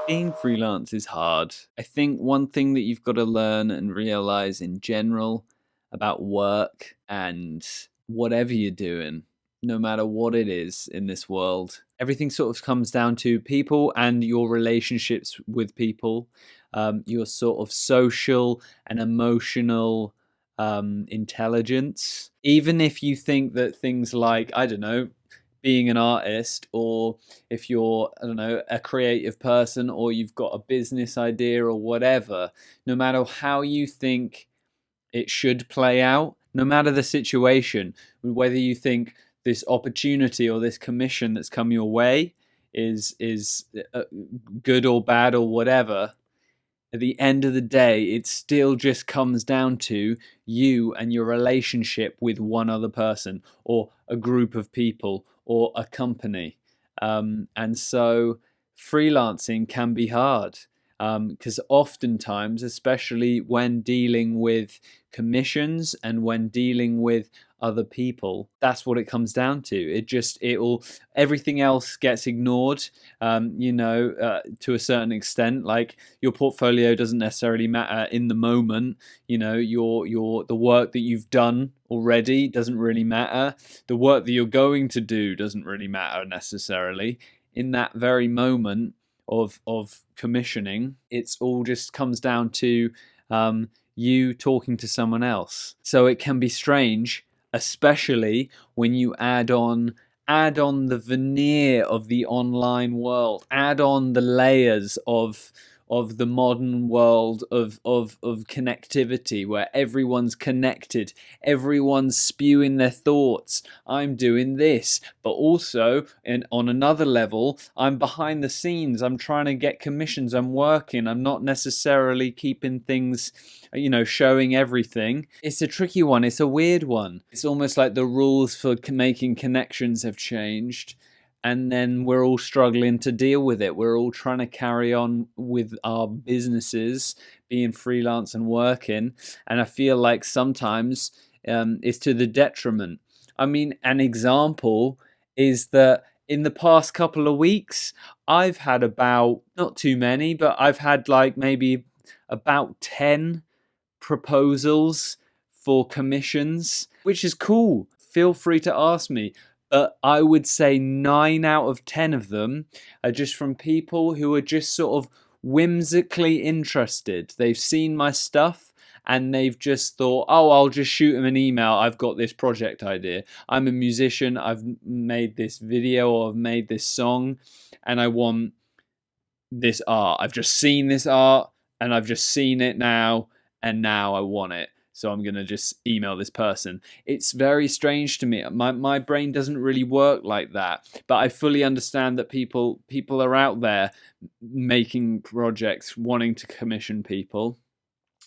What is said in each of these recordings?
Being freelance is hard. I think one thing that you've got to learn and realize in general about work and whatever you're doing, no matter what it is in this world, everything sort of comes down to people and your relationships with people, your sort of social and emotional intelligence. Even if you think that things like, I don't know, being an artist, or if you're, I don't know, a creative person, or you've got a business idea or whatever, no matter how you think it should play out, no matter the situation, whether you think this opportunity or this commission that's come your way is good or bad or whatever, at the end of the day, it still just comes down to you and your relationship with one other person or a group of people or a company. And so freelancing can be hard because oftentimes, especially when dealing with commissions and when dealing with other people, that's what it comes down to. It'll everything else gets ignored, to a certain extent. Like, your portfolio doesn't necessarily matter in the moment. The work that you've done already doesn't really matter. The work that you're going to do doesn't really matter necessarily. In that very moment of commissioning, it's all just comes down to you talking to someone else. So it can be strange, especially when you add on the veneer of the online world, add on the layers of the modern world of connectivity, where everyone's connected, everyone's spewing their thoughts. I'm doing this, but also, and on another level, I'm behind the scenes, I'm trying to get commissions, I'm working, I'm not necessarily keeping things, showing everything. It's a tricky one, it's a weird one. It's almost like the rules for making connections have changed, and then we're all struggling to deal with it. We're all trying to carry on with our businesses, being freelance and working. And I feel like sometimes it's to the detriment. I mean, an example is that in the past couple of weeks, I've had about, not too many, but I've had like maybe about 10 proposals for commissions, which is cool. Feel free to ask me. But I would say 9 out of 10 of them are just from people who are just sort of whimsically interested. They've seen my stuff and they've just thought, oh, I'll just shoot them an email. I've got this project idea. I'm a musician. I've made this video or I've made this song and I want this art. I've just seen this art and I've just seen it now, and now I want it. So I'm going to just email this person. It's very strange to me. My brain doesn't really work like that. But I fully understand that people are out there making projects, wanting to commission people.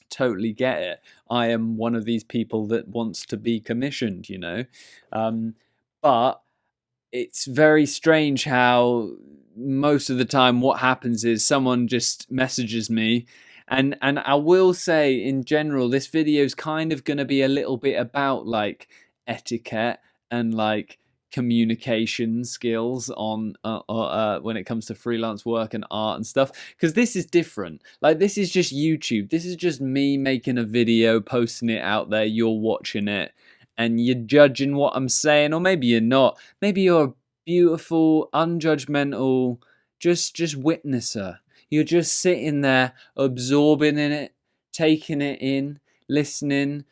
Totally get it. I am one of these people that wants to be commissioned, but it's very strange how most of the time what happens is someone just messages me. And I will say, in general, this video is kind of going to be a little bit about like etiquette and like communication skills on when it comes to freelance work and art and stuff, because this is different. Like, this is just YouTube. This is just me making a video, posting it out there. You're watching it and you're judging what I'm saying, or maybe you're not. Maybe you're a beautiful, unjudgmental, just witnesser. You're just sitting there, absorbing in it, taking it in, listening,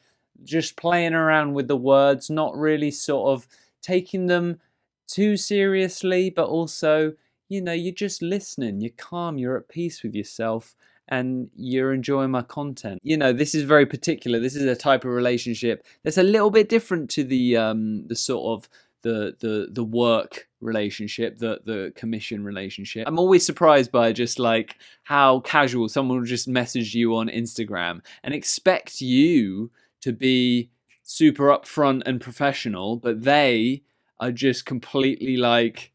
just playing around with the words, not really sort of taking them too seriously, but also, you're just listening. You're calm, you're at peace with yourself, and you're enjoying my content. This is very particular. This is a type of relationship that's a little bit different to the sort of the work relationship, the commission relationship. I'm always surprised by just like how casual someone will just message you on Instagram and expect you to be super upfront and professional, but they are just completely like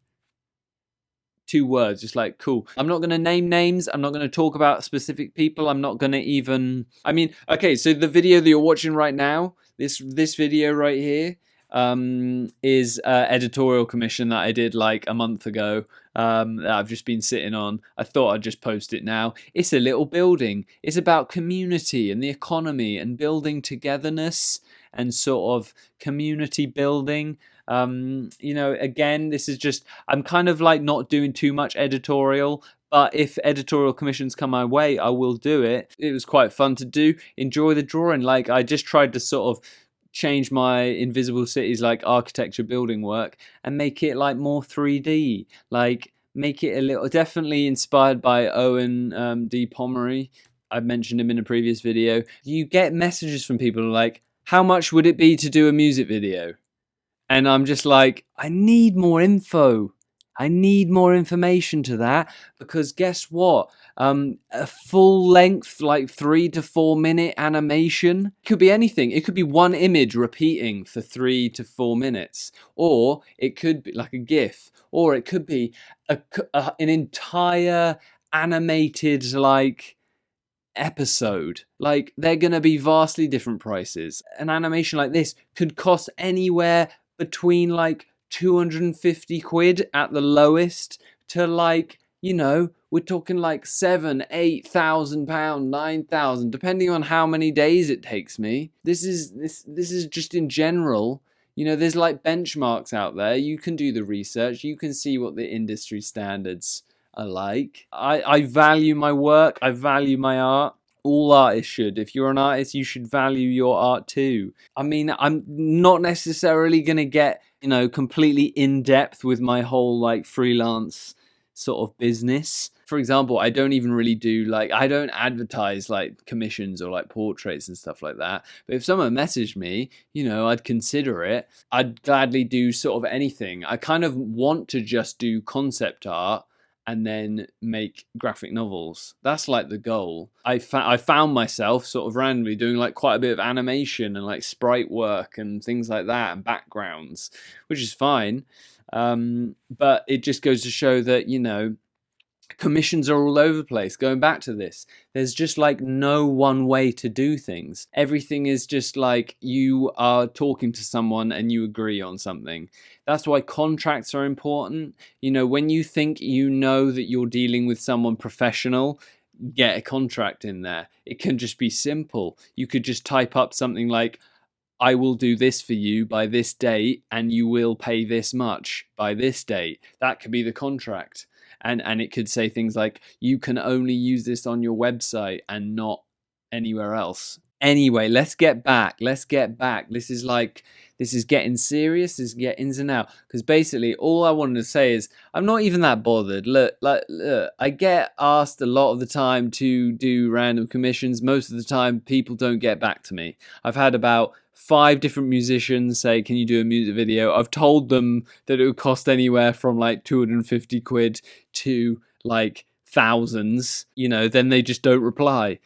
2 words, just like, cool. I'm not going to name names. I'm not going to talk about specific people. I'm not going to even, okay, so the video that you're watching right now, this video right here, is editorial commission that I did like a month ago, that I've just been sitting on. I thought I'd just post it now. It's a little building. It's about community and the economy and building togetherness and sort of community building. Again, this is just, I'm kind of like not doing too much editorial, but if editorial commissions come my way, I will do it. It was quite fun to do. Enjoy the drawing. Like, I just tried to sort of change my Invisible Cities like architecture building work and make it like more 3D. Like, make it a little, definitely inspired by Owen D. Pomeroy. I mentioned him in a previous video. You get messages from people like, how much would it be to do a music video? And I'm just like, I need more info. I need more information to that, because guess what? A full length, like 3 to 4 minute animation could be anything. It could be one image repeating for 3 to 4 minutes, or it could be like a GIF, or it could be an entire animated like episode. Like, they're going to be vastly different prices. An animation like this could cost anywhere between like 250 quid at the lowest to like, we're talking like 7,000, 8,000 pound, 9,000, depending on how many days it takes me. This is just in general. There's like benchmarks out there. You can do the research. You can see what the industry standards are like. I value my work. I value my art. All artists should. If you're an artist, you should value your art too. I mean, I'm not necessarily going to get, completely in depth with my whole like freelance sort of business. For example, I don't even really do I don't advertise like commissions or like portraits and stuff like that. But if someone messaged me, I'd consider it. I'd gladly do sort of anything. I kind of want to just do concept art and then make graphic novels. That's like the goal. I found myself sort of randomly doing like quite a bit of animation and like sprite work and things like that and backgrounds, which is fine. But it just goes to show that, commissions are all over the place. Going back to this, there's just like no one way to do things. Everything is just like you are talking to someone and you agree on something. That's why contracts are important. When you think that you're dealing with someone professional, get a contract in there. It can just be simple. You could just type up something like, I will do this for you by this date and you will pay this much by this date. That could be the contract. And it could say things like, you can only use this on your website and not anywhere else. Anyway, let's get back. This is getting serious. This is getting ins and out. Because basically, all I wanted to say is, I'm not even that bothered. Look, I get asked a lot of the time to do random commissions. Most of the time, people don't get back to me. I've had about 5 different musicians say, can you do a music video? I've told them that it would cost anywhere from like 250 quid to like thousands. Then they just don't reply.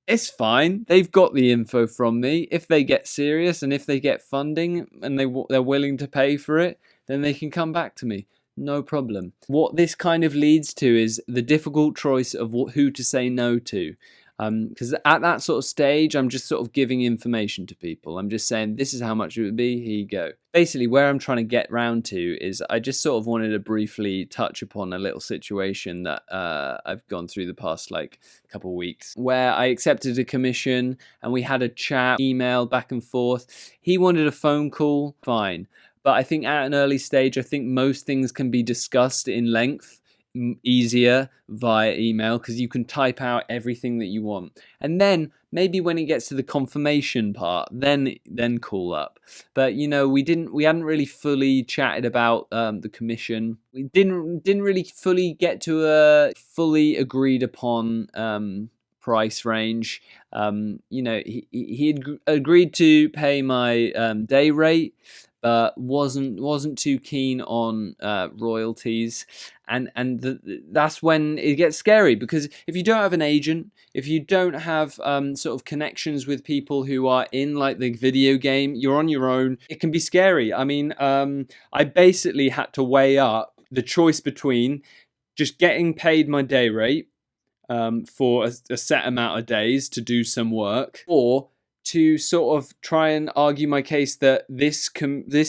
It's fine. They've got the info from me. If they get serious and if they get funding and they're willing to pay for it, then they can come back to me. No problem. What this kind of leads to is the difficult choice of who to say no to. Because at that sort of stage, I'm just sort of giving information to people. I'm just saying, this is how much it would be, here you go. Basically, where I'm trying to get round to is I just sort of wanted to briefly touch upon a little situation that I've gone through the past like couple of weeks, where I accepted a commission and we had a chat, email back and forth. He wanted a phone call, fine. But I think at an early stage, I think most things can be discussed in length easier via email, because you can type out everything that you want, and then maybe when it gets to the confirmation part, then call up. But we hadn't really fully chatted about the commission. We didn't really fully get to a fully agreed upon price range. He had agreed to pay my day rate, but wasn't too keen on royalties, and that's when it gets scary, because if you don't have an agent, if you don't have sort of connections with people who are in like the video game, you're on your own. It can be scary. I mean, I basically had to weigh up the choice between just getting paid my day rate for a set amount of days to do some work, or to sort of try and argue my case that this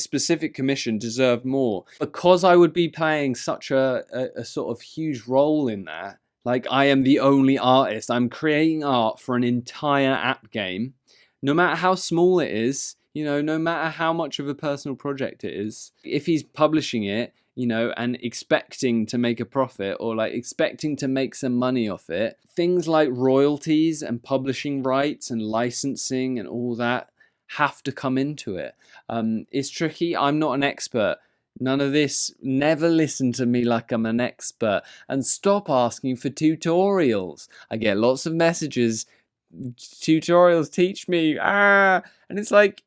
specific commission deserved more, because I would be playing such a sort of huge role in that. Like, I am the only artist. I'm creating art for an entire app game. No matter how small it is, no matter how much of a personal project it is, if he's publishing it, and expecting to make a profit, or like expecting to make some money off it, things like royalties and publishing rights and licensing and all that have to come into it. It's tricky. I'm not an expert. None of this. Never listen to me like I'm an expert, and stop asking for tutorials. I get lots of messages. Tutorials, teach me. And it's like,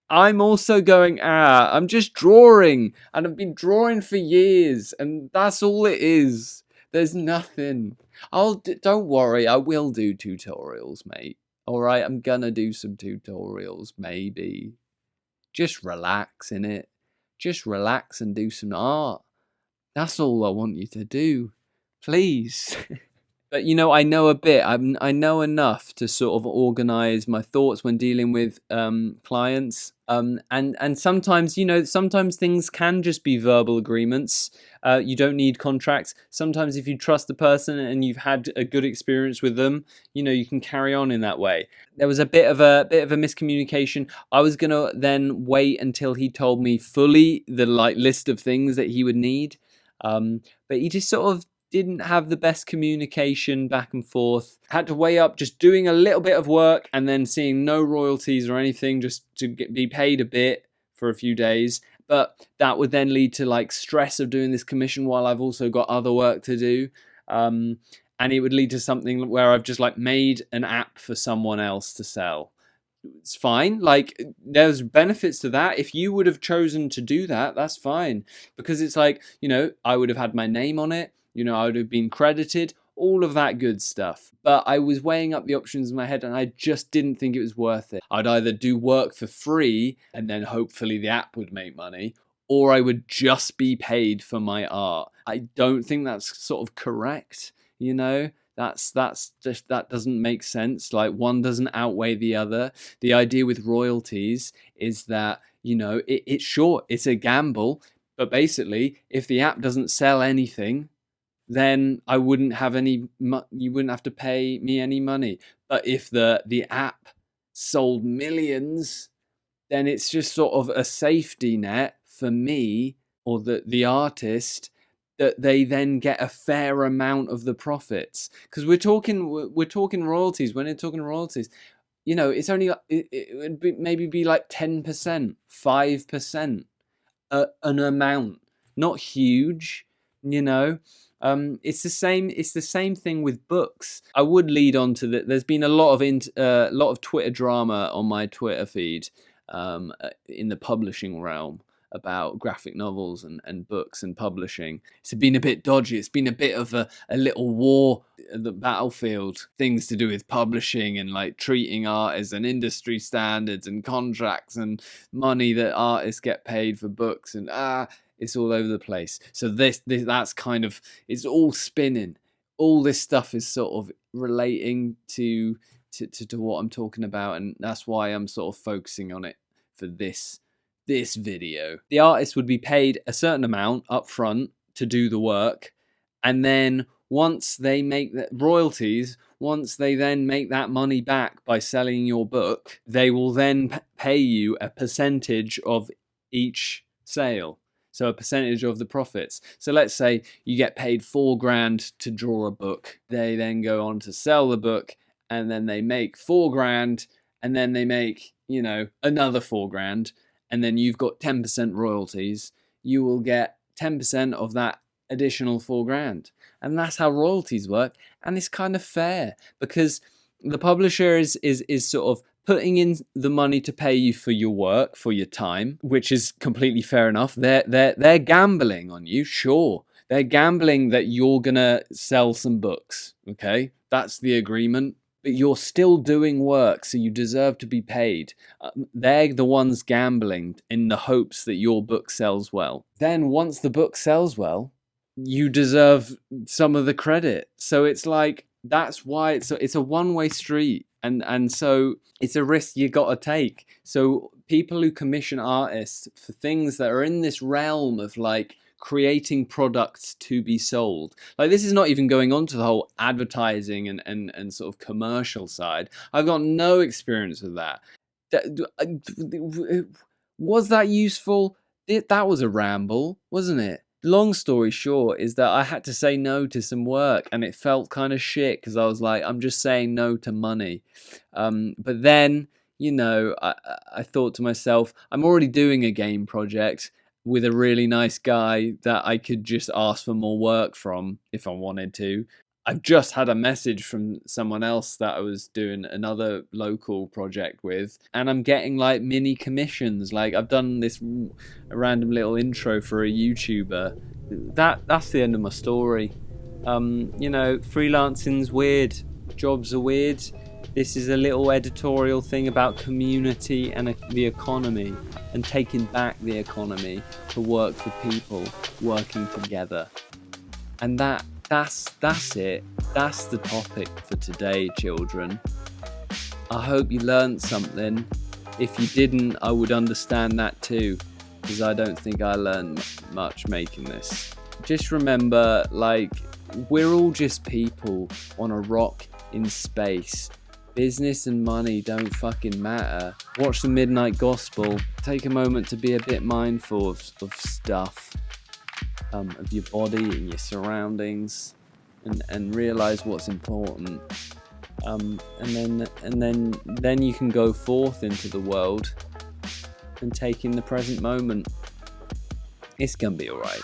I'm also going, I'm just drawing, and I've been drawing for years, and that's all it is. There's nothing. Don't worry, I will do tutorials, mate. All right, I'm gonna do some tutorials, maybe. Just relax, innit? Just relax and do some art. That's all I want you to do. Please. But I know a bit. I know enough to sort of organize my thoughts when dealing with clients. And sometimes, sometimes things can just be verbal agreements. You don't need contracts. Sometimes if you trust the person and you've had a good experience with them, you can carry on in that way. There was a bit of a miscommunication. I was gonna then wait until he told me fully the list of things that he would need. But he just sort of didn't have the best communication back and forth. Had to weigh up just doing a little bit of work and then seeing no royalties or anything, just to be paid a bit for a few days. But that would then lead to like stress of doing this commission while I've also got other work to do. And it would lead to something where I've just like made an app for someone else to sell. It's fine. Like, there's benefits to that. If you would have chosen to do that, that's fine. Because it's like, I would have had my name on it. I would have been credited, all of that good stuff. But I was weighing up the options in my head, and I just didn't think it was worth it. I'd either do work for free and then hopefully the app would make money, or I would just be paid for my art. I don't think that's sort of correct. That doesn't make sense. Like, one doesn't outweigh the other. The idea with royalties is that, it's short, it's a gamble. But basically, if the app doesn't sell anything, then I wouldn't have you wouldn't have to pay me any money. But if the app sold millions, then it's just sort of a safety net for me or the artist, that they then get a fair amount of the profits. Because we're talking royalties. When they're talking royalties, it's only it would maybe be like 10%, 5%, an amount, not huge. It's the same thing with books. I would lead on to that. There's been a lot of Twitter drama on my Twitter feed in the publishing realm about graphic novels and books and publishing. It's been a bit dodgy. It's been a bit of a little war at the battlefield. Things to do with publishing and like treating art as an industry standards and contracts and money that artists get paid for books, and it's all over the place. So that's kind of, it's all spinning. All this stuff is sort of relating to what I'm talking about, and that's why I'm sort of focusing on it for this video. The artist would be paid a certain amount up front to do the work, and then once they make the royalties, once they then make that money back by selling your book, they will then pay you a percentage of each sale. So a percentage of the profits. So let's say you get paid $4,000 to draw a book. They then go on to sell the book, and then they make $4,000, and then they make, another $4,000, and then you've got 10% royalties. You will get 10% of that additional $4,000. And that's how royalties work. And it's kind of fair, because the publisher is sort of putting in the money to pay you for your work, for your time, which is completely fair enough. They're gambling on you, sure. They're gambling that you're gonna sell some books, okay? That's the agreement. But you're still doing work, so you deserve to be paid. They're the ones gambling in the hopes that your book sells well. Then once the book sells well, you deserve some of the credit. So it's like, that's why it's a one-way street. And so it's a risk you got to take. So people who commission artists for things that are in this realm of like creating products to be sold, like this is not even going on to the whole advertising and sort of commercial side. I've got no experience with that. Was that useful? That was a ramble, wasn't it? Long story short is that I had to say no to some work, and it felt kind of shit because I was like, I'm just saying no to money. But then, I thought to myself, I'm already doing a game project with a really nice guy that I could just ask for more work from if I wanted to. I've just had a message from someone else that I was doing another local project with, and I'm getting like mini commissions. Like I've done this random little intro for a YouTuber. That's the end of my story. Freelancing's weird. Jobs are weird. This is a little editorial thing about community and the economy, and taking back the economy to work for people working together. And that's it. That's the topic for today, children. I hope you learned something. If you didn't, I would understand that too, because I don't think I learned much making this. Just remember, like, we're all just people on a rock in space. Business and money don't fucking matter. Watch the Midnight Gospel. Take a moment to be a bit mindful of stuff. Of your body and your surroundings, and realize what's important, and then you can go forth into the world and take in the present moment. It's gonna be all right.